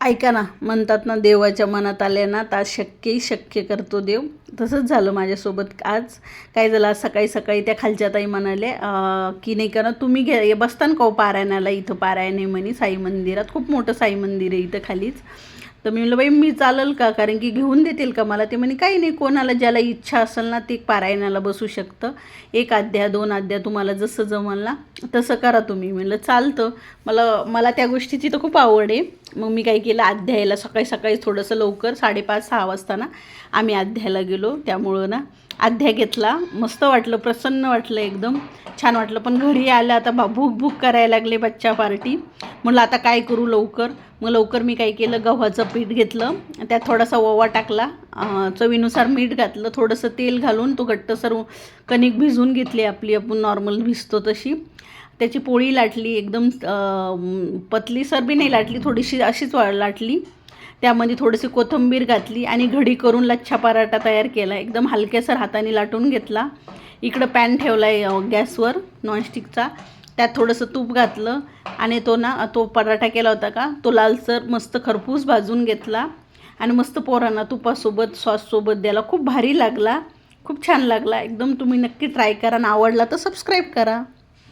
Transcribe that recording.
ऐका ना, म्हणतात ना देवाच्या मनात आले ना तर शक्यही शक्य करतो देव. तसंच झालं माझ्यासोबत आज. काय झालं, आज सकाळी सकाळी त्या खालच्या ताई म्हणाले की नाही का ना तुम्ही बसतान का हो पारायणाला, इथं पारायण आहे म्हणे साई मंदिरात, खूप मोठं साई मंदिर आहे इथं खालीच. तर मी म्हणलं बाई मी चालेल का, कारण की घेऊन देतील का मला. ते म्हणे काही नाही, कोणाला ज्याला इच्छा असेल ना ते पारायणाला बसू शकतं. 1 अध्याय 2 अध्याय तुम्हाला जसं जमल ना तसं करा तुम्ही. म्हणलं चालतं. मला मला त्या गोष्टीची तर खूप आवड आहे. मग मी काय केलं, अध्यायाला सकाळी सकाळी थोडंसं लवकर 5:30-6 वाजता ना आम्ही अध्यायाला गेलो. त्यामुळं ना अध्याय घेतला. मस्त वाटलं, प्रसन्न वाटलं, एकदम छान वाटलं. पण घरी आलं आता भूक भूक करायला लागले, बच्चा पार्टी. म्हणलं आता काय करू लवकर. मग लवकर मी काय केलं, गव्हाचं पीठ घेतलं, त्यात थोडासा ओवा टाकला, चवीनुसार मीठ घातलं, थोडंसं तेल घालून तो घट्टसर कणिक भिजवून घेतली, आपली आपण नॉर्मल भिजतो तशी. त्याची पोळी लाटली, एकदम पतलीसर बी नाही लाटली, थोडीशी अशीच लाटली. त्यामध्ये थोडीशी कोथिंबीर घातली आणि घडी करून लच्छा पराठा तयार केला. एकदम हलक्यासर हाताने लाटून घेतला. इकडं पॅन ठेवला आहे गॅसवर नॉनस्टिकचा, त्यात थोडंसं तूप घातलं आणि तो पराठा केला होता का तो लालसर मस्त खरपूस भाजून घेतला आणि मस्त पोरांना तुपासोबत सॉससोबत द्यायला. खूप भारी लागला, खूप छान लागला एकदम. तुम्ही नक्की ट्राय करा आणि आवडला तर सबस्क्राईब करा.